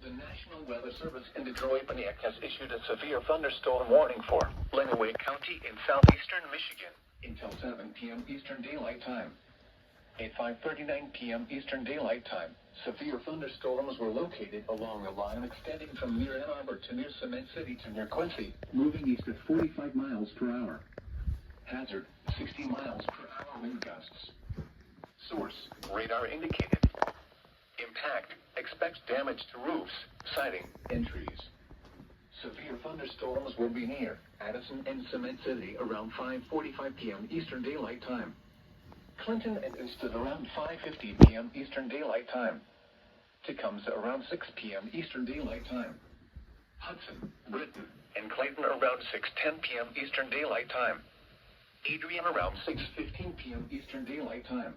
The National Weather Service in Detroit has issued a severe thunderstorm warning for Lenawee County in southeastern Michigan until 7 p.m. Eastern Daylight Time. At 5:39 p.m. Eastern Daylight Time, severe thunderstorms were located along a line extending from near Ann Arbor to near Cement City to near Quincy, moving east at 45 miles per hour. Hazard, 60 miles per hour wind gusts. Source, radar indicated. Impact, expects damage to roofs, siding, and trees. Severe thunderstorms will be near Addison and Cement City around 5:45 p.m. Eastern Daylight Time. Clinton and Easton around 5:50 p.m. Eastern Daylight Time. Tecumseh around 6 p.m. Eastern Daylight Time. Hudson, Britain, and Clayton around 6:10 p.m. Eastern Daylight Time. Adrian around 6:15 p.m. Eastern Daylight Time.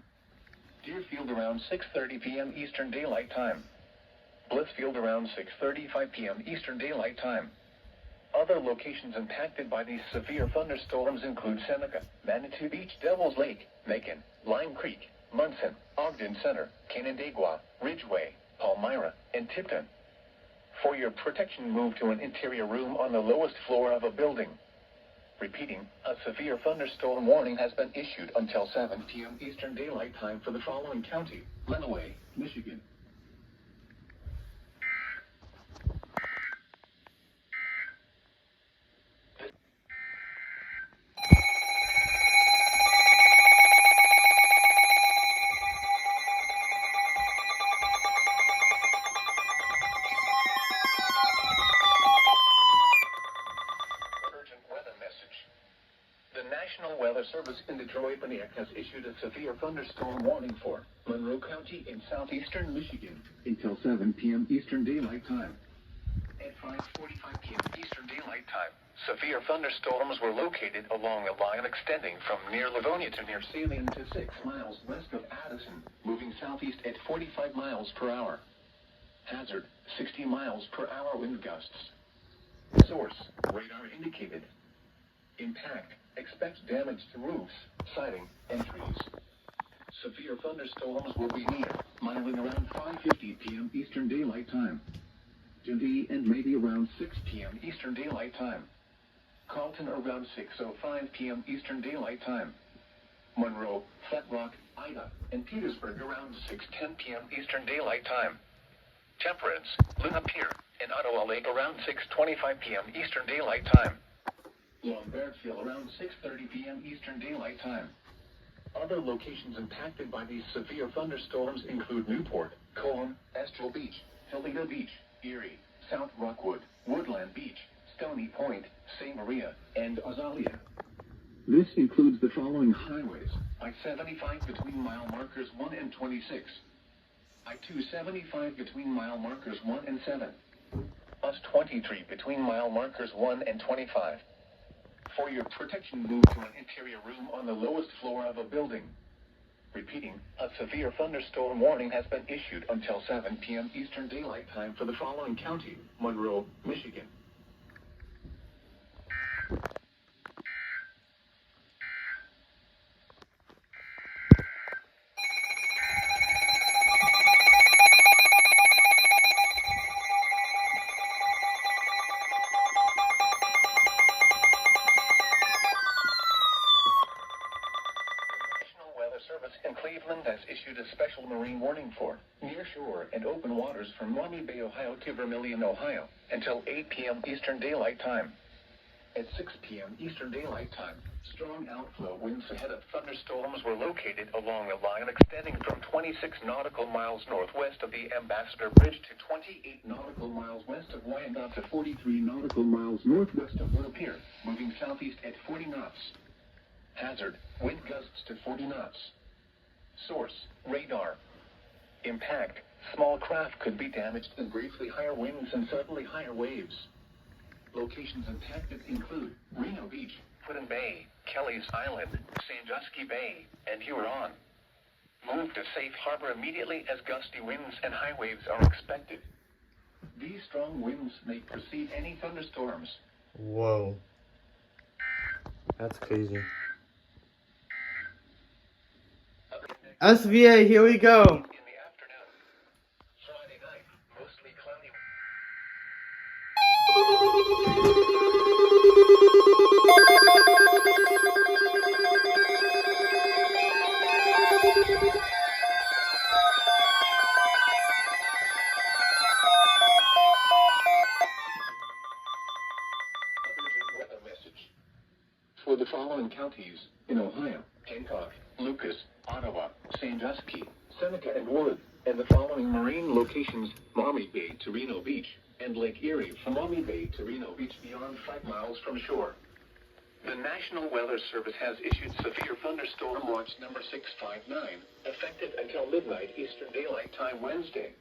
Deerfield around 6:30 p.m. Eastern Daylight Time. Blissfield around 6:35 p.m. Eastern Daylight Time. Other locations impacted by these severe thunderstorms include Seneca, Manitou Beach, Devil's Lake, Macon, Lime Creek, Munson, Ogden Center, Canandaigua, Ridgeway, Palmyra, and Tipton. For your protection, move to an interior room on the lowest floor of a building. Repeating, a severe thunderstorm warning has been issued until 7 p.m. Eastern Daylight Time for the following county: Lenawee, Michigan. The National Weather Service in Detroit has issued a severe thunderstorm warning for Monroe County in southeastern Michigan until 7 p.m. Eastern Daylight Time. At 5:45 p.m. Eastern Daylight Time, severe thunderstorms were located along a line extending from near Livonia to near Salem to 6 miles west of Addison, moving southeast at 45 miles per hour. Hazard, 60 miles per hour wind gusts. Source, radar indicated. Impact, expects damage to roofs, siding, and trees. Severe thunderstorms will be near, miling around 5:50 p.m. Eastern Daylight Time. Dundee and maybe around 6 p.m. Eastern Daylight Time. Carlton around 6:05 p.m. Eastern Daylight Time. Monroe, Flat Rock, Ida, and Petersburg around 6:10 p.m. Eastern Daylight Time. Temperance, Luna Pier, and Ottawa Lake around 6:25 p.m. Eastern Daylight Time. Lombardsville around 6:30 p.m. Eastern Daylight Time. Other locations impacted by these severe thunderstorms include Newport, Coham, Astral Beach, Helena Beach, Erie, South Rockwood, Woodland Beach, Stony Point, St. Maria, and Azalea. This includes the following highways: I-75 between mile markers 1 and 26. I-275 between mile markers 1 and 7. US-23 between mile markers 1 and 25. For your protection, move to an interior room on the lowest floor of a building. Repeating, a severe thunderstorm warning has been issued until 7 p.m. Eastern Daylight Time for the following county: Monroe, Michigan. Service in Cleveland has issued a special marine warning for near-shore and open waters from Maumee Bay, Ohio to Vermilion, Ohio, until 8 p.m. Eastern Daylight Time. At 6 p.m. Eastern Daylight Time, strong outflow winds ahead of thunderstorms were located along a line extending from 26 nautical miles northwest of the Ambassador Bridge to 28 nautical miles west of Wyandotte to 43 nautical miles northwest of Luna Pier, moving southeast at 40 knots. Hazard, wind gusts to 40 knots. Source, radar. Impact, small craft could be damaged in briefly higher winds and suddenly higher waves. Locations impacted include Reno Beach, Putin Bay, Kelly's Island, Sandusky Bay, and Huron. Move to safe harbor immediately as gusty winds and high waves are expected. These strong winds may precede any thunderstorms. Whoa. That's crazy. SVA, here we go. In the afternoon. Friday night, mostly cloudy. following counties in Ohio: Hancock, Lucas, Ottawa, Sandusky, Seneca, and Wood, and the following marine locations: Maumee Bay to Reno Beach, and Lake Erie from Maumee Bay to Reno Beach beyond 5 miles from shore. The National Weather Service has issued severe thunderstorm watch number 659, effective until midnight Eastern Daylight Time Wednesday.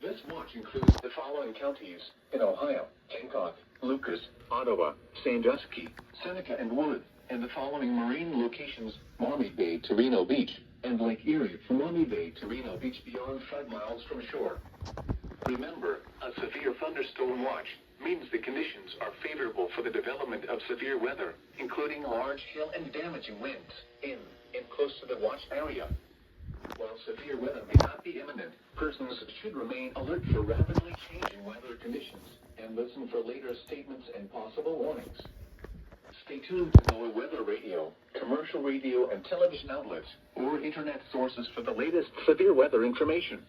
This watch includes the following counties in Ohio: Hancock, Lucas, Ottawa, Sandusky, Seneca, and Wood, and the following marine locations: Maumee Bay to Reno Beach, and Lake Erie from Maumee Bay to Reno Beach beyond 5 miles from shore. Remember, a severe thunderstorm watch means the conditions are favorable for the development of severe weather, including large hail and damaging winds in and close to the watch area. While severe weather may not be imminent, persons should remain alert for rapidly changing weather conditions and listen for later statements and possible warnings. Stay tuned to NOAA weather radio, commercial radio and television outlets, or internet sources for the latest severe weather information.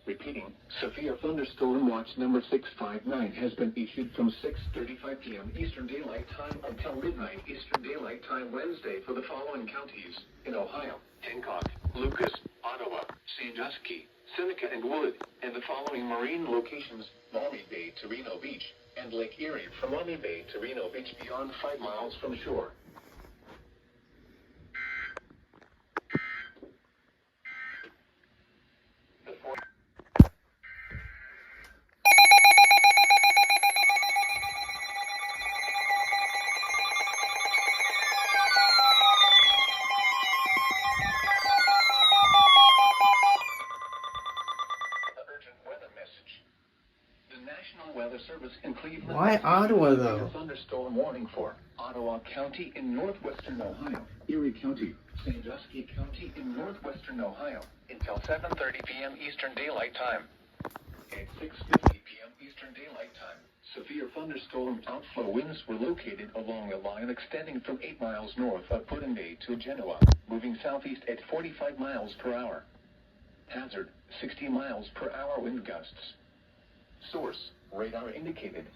Repeating, severe thunderstorm watch number 659 has been issued from 6:35 p.m. Eastern Daylight Time until midnight Eastern Daylight Time Wednesday for the following counties in Ohio: Hancock, Lucas, Ottawa, Sandusky, Seneca, and Wood, and the following marine locations: Maumee Bay to Reno Beach, and Lake Erie from Maumee Bay to Reno Beach beyond 5 miles from shore. Weather Service in Cleveland. Why Ottawa though? Thunderstorm warning for Ottawa County in northwestern Ohio, Erie County, Sandusky County in northwestern Ohio until 7:30 p.m. Eastern Daylight Time. At 6:50 p.m. Eastern Daylight Time, severe thunderstorm outflow winds were located along a line extending from 8 miles north of Put-in-Bay to Genoa, moving southeast at 45 miles per hour. Hazard: 60 miles per hour wind gusts. Source: radar indicated.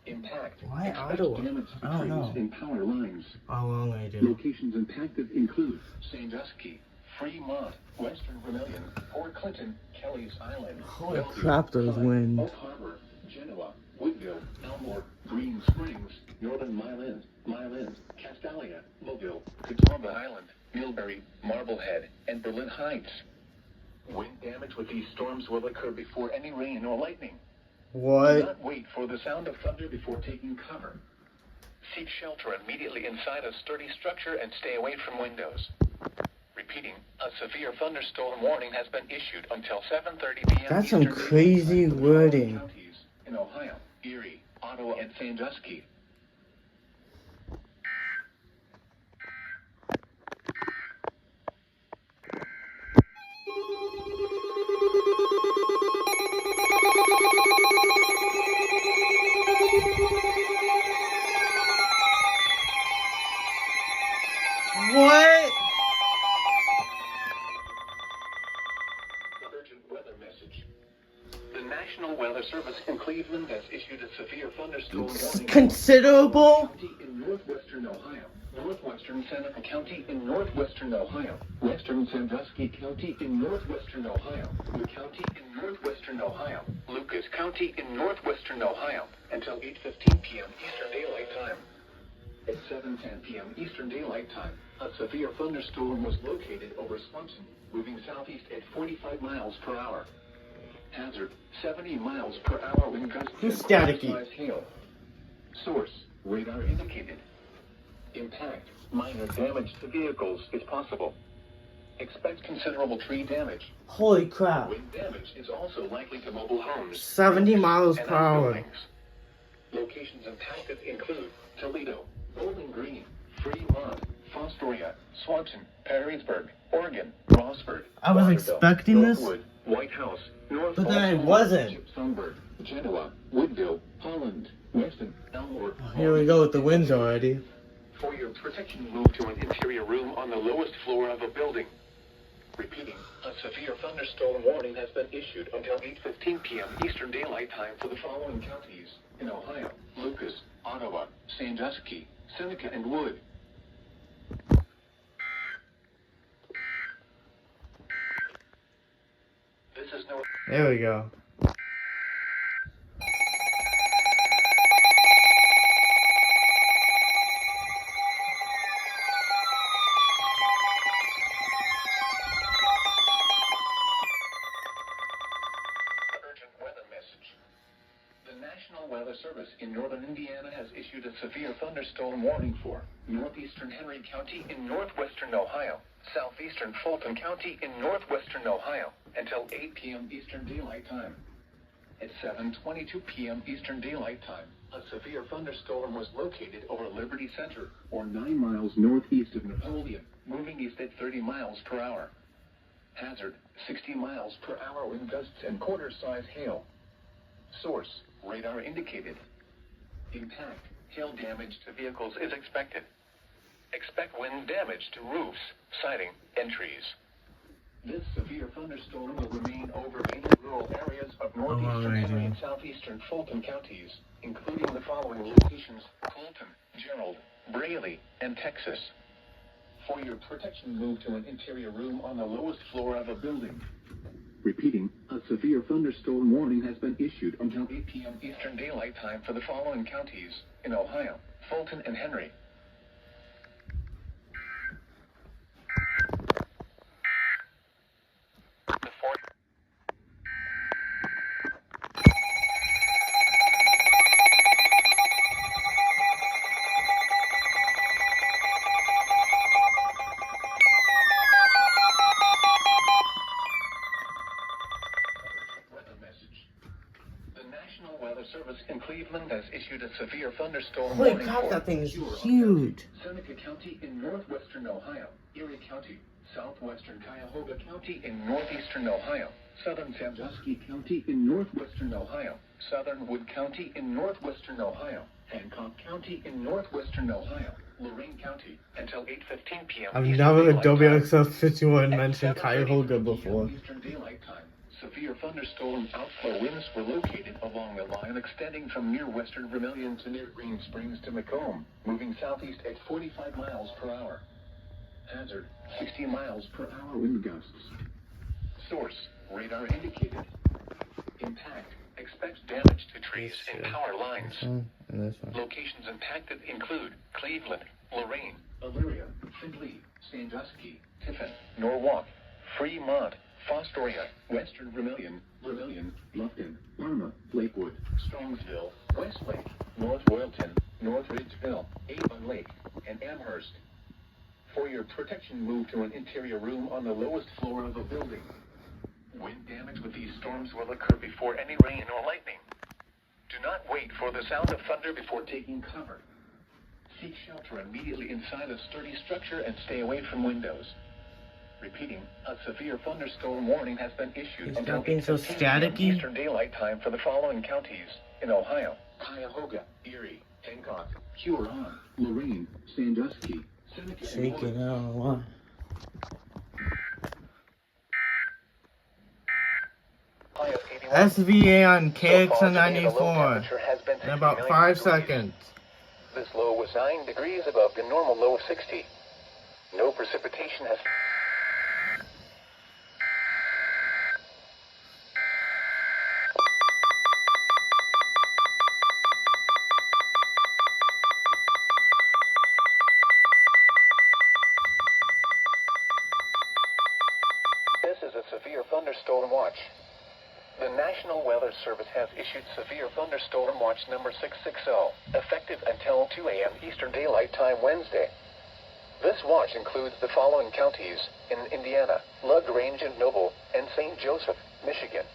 Impact: Why expect Ottawa? damage to I don't trees know. and power lines. How long I do? Locations impacted include Sandusky, Fremont, Western Vermilion, Port Clinton, Kelly's Island, Holy Bellevue, crap, those Hyde, winds. Oak Harbor, Genoa, Woodville, Elmore, Green Springs, Northern Mile End, Castalia, Mobile, Catawba Island, Millbury, Marblehead, and Berlin Heights. Wind damage with these storms will occur before any rain or lightning. Do What? not wait for the sound of thunder before taking cover. Seek shelter immediately inside a sturdy structure and stay away from windows. Repeating, a severe thunderstorm warning has been issued until 7:30 p.m. That's some Eastern crazy Daylight Time for the wording. following counties in Ohio, Erie, Ottawa, and Sandusky. What? Urgent weather message. The National Weather Service in Cleveland has issued a severe thunderstorm warning. Considerable? County in northwestern Ohio, northwestern Seneca County in northwestern Ohio, western Sandusky County in northwestern Ohio, Wood County in northwestern Ohio, Lucas County in northwestern Ohio, until 8:15 p.m. Eastern Daylight Time. At 7:10 p.m. Eastern Daylight Time, a severe thunderstorm was located over Swanson, moving southeast at 45 miles per hour. Hazard: 70 miles per hour wind gusts Who's and staticky? size hail. Source: radar indicated. Impact: minor damage to vehicles is possible. Expect considerable tree damage. Holy crap. Wind damage is also likely to mobile homes, 70 miles and per hour. outbuildings. Locations impacted include Toledo, Bowling Green, Fremont, Fostoria, Swanson, Perrysburg, Oregon, Rossford, I was Waterville, expecting this, Northwood, White House, North but then I Baltimore, wasn't. Sunburn, Genoa, Woodville, Holland, Weston, Elmore. Here we go with the winds already. For your protection, move to an interior room on the lowest floor of a building. Repeating, a severe thunderstorm warning has been issued until 8:15 p.m. Eastern Daylight Time for the following counties in Ohio: Lucas, Ottawa, Sandusky, Seneca and Wood. This is no... There we go. Urgent weather message. The National Weather Service in northern Indiana has issued a severe thunderstorm warning for northeastern Henry County in northwestern Ohio, southeastern Fulton County in northwestern Ohio, until 8 p.m. Eastern Daylight Time. At 7:22 p.m. Eastern Daylight Time, a severe thunderstorm was located over Liberty Center, or 9 miles northeast of Napoleon, moving east at 30 miles per hour. Hazard, 60 miles per hour wind gusts and quarter-size hail. Source, radar indicated. Impact, hail damage to vehicles is expected. Expect wind damage to roofs, siding, and trees. This severe thunderstorm will remain over mainly rural areas of northeastern Henry and southeastern Fulton counties, including the following locations: Colton, Gerald, Braley, and Texas. For your protection, move to an interior room on the lowest floor of a building. Repeating, a severe thunderstorm warning has been issued until 8 p.m. Eastern Daylight Time for the following counties in Ohio: Fulton and Henry. The National Weather Service in Cleveland has issued a severe thunderstorm Holy warning crap, for that thing is Huron huge. County, Seneca County in northwestern Ohio, Erie County, southwestern Cuyahoga County in northeastern Ohio, southern Sandusky County in northwestern Ohio, southern Wood County in northwestern Ohio, Hancock County in northwestern Ohio, Lorain County until 8:15 p.m. I've Eastern never heard Daylight Time. WXL51 At mention 7:30 Cuyahoga p.m. before. Eastern Daylight Time, severe thunderstorm outflow winds were located along a line extending from near western Vermilion to near Green Springs to Macomb, moving southeast at 45 miles per hour. Hazard, 60 miles per hour wind gusts. Source, radar indicated. Impact, expect damage to trees and power lines. This one and this one. Locations impacted include Cleveland, Lorain, Elyria, Findlay, Sandusky, Tiffin, Norwalk, Fremont, Fostoria, Western Vermilion, Lufkin, Parma, Lakewood, Strongsville, Westlake, North Royalton, North Ridgeville, Avon Lake, and Amherst. For your protection, move to an interior room on the lowest floor of a building. Wind damage with these storms will occur before any rain or lightning. Do not wait for the sound of thunder before taking cover. Seek shelter immediately inside a sturdy structure and stay away from windows. Repeating, a severe thunderstorm warning has been issued Is until that being so 8:15 p.m. staticky? Eastern Daylight Time for the following counties in Ohio: Cuyahoga, Erie, Hancock, Huron, Lorain, Sandusky, Seneca, and Shaking, I Wood. don't know why. Ohio 81. SVA on So far today, the low KX94 temperature has been in about 69 5 degrees. seconds. This low was 9 degrees above the normal low of 60. No precipitation has... This is a severe thunderstorm watch. The National Weather Service has issued severe thunderstorm watch number 660, effective until 2 a.m. Eastern Daylight Time Wednesday. This watch includes the following counties in Indiana: LaGrange and Noble, and St. Joseph, Michigan.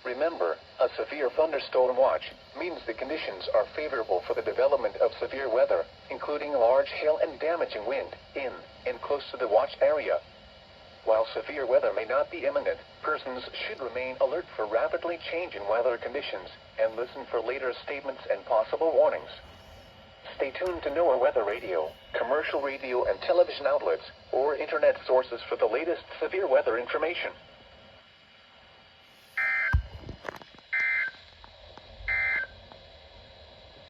Remember, a severe thunderstorm watch means the conditions are favorable for the development of severe weather, including large hail and damaging wind in and close to the watch area. While severe weather may not be imminent, persons should remain alert for rapidly changing weather conditions and listen for later statements and possible warnings. Stay tuned to NOAA Weather Radio, commercial radio and television outlets, or internet sources for the latest severe weather information.